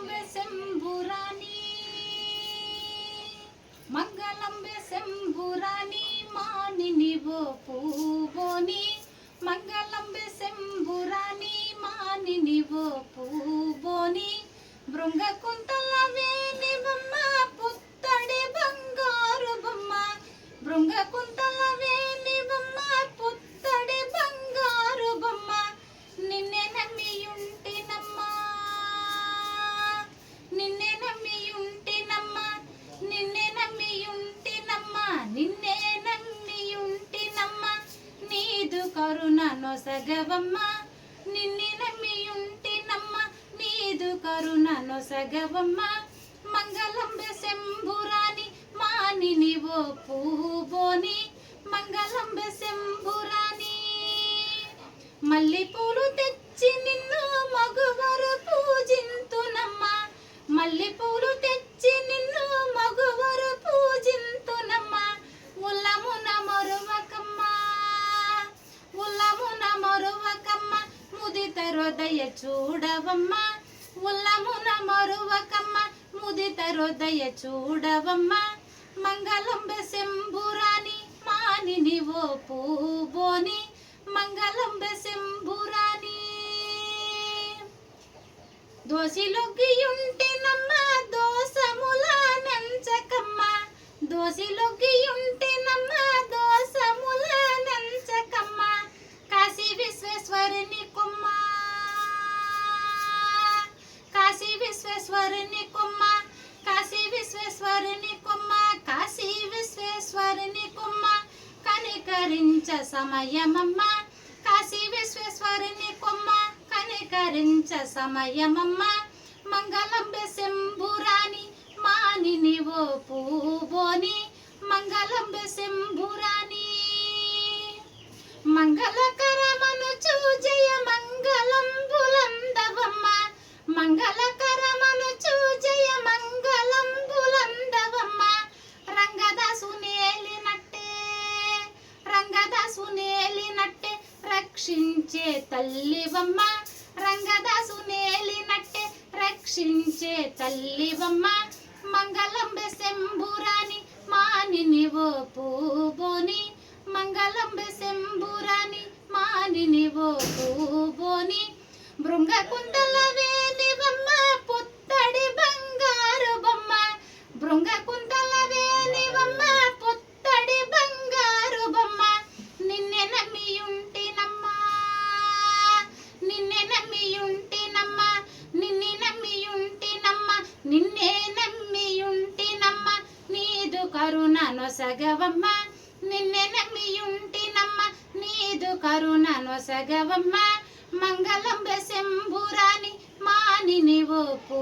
మంగళంబె శంభురాణి మంగళంబె శంభురాణి మానినివో పూబోని మంగళంబె శంభురాణి మానినివో పూబోని బృంగ కుంతల వేణి బొమ్మ పుత్తడి బంగారు బొమ్మ బృంగ కుంతల వేణి బొమ్మ పుత్తడి బంగారు బొమ్మ నిన్నే నమ్మియుంటినమ్మా నిన్నే నమ్మియుంటినమ్మా నిన్నే నమ్మియుంటినమ్మా నిన్నే నమ్మియుంటినమ్మా నీదు కరుణ నొసగవమ్మ నిన్నే నమ్మియుంటినమ్మా నీదు కరుణ నొసగవమ్మ మంగళంబె శంభురాణి మానినివో పూబోని మంగళంబె శంభురాణి మల్లి పూలు తెచ్చి నిన్ను మగువరు పూజింతునమ్మా మల్లి పూలు తెచ్చి నిన్ను మగువరు పూజింతునమ్మా ఉల్లమున మరువకమ్మా ఉల్లమున మరువకమ్మ ముదిత హృదయ చూడవమ్మా ఉల్లమున మరువకమ్మ ముదిత హృదయ చూడవమ్మా మంగళంబె శంభురాణి మానినివో పూబోని మంగళంబె శంభురాణి దోసిలొగ్గియుంటెనమ్మ దోసముల నంచకమ్మ దోసిలొగ్గియుంటెనమ్మ దోసముల నంచకమ్మ కాశీ విశ్వేశ్వరుని కొమ్మ కాశీ విశ్వేశ్వరుని కొమ్మ కాశీ విశ్వేశ్వరుని కొమ్మ కాశీ విశ్వేశ్వరుని కొమ్మ కనికరించ సమయమమ్మ కాశీ విశ్వేశ్వరుని కొమ్మ కనికరించ సమయమమ్మ మంగళంబె శంభురాణి మానినివో పూబోని మంగళంబె శంభురాణి మంగళకరమనుచు జయ మంగళంబులందవమ్మ మంగళకరమనుచు జయ మంగళంబులందవమ్మ రంగదాసునేలినట్టే రంగదాసునేలినట్టే రక్షించే తల్లివమ్మ రంగదాసునేలినట్టే రక్షించే తల్లివమ్మ మంగళంబె శంభురాణి మానినివో పూబోని మంగళంబె శంభురాణి మానినివో పూబోని బృంగ కుంతల వేణి బొమ్మ పుత్తడి బంగారు బొమ్మ బృంగ కుంతల వేణి బొమ్మ పుత్తడి బంగారు బొమ్మ నిన్నే నమ్మియుంటినమ్మా నిన్నే నమ్మియుంటినమ్మా నిన్నే నమ్మియుంటినమ్మా నిన్నే నమ్మియుంటినమ్మా నీదు కరుణ నొసగవమ్మ నిన్నే నమ్మియుంటినమ్మ నీదు కరుణ నొసగవమ్మ మంగళంబె శంభురాణి మానినివో పూ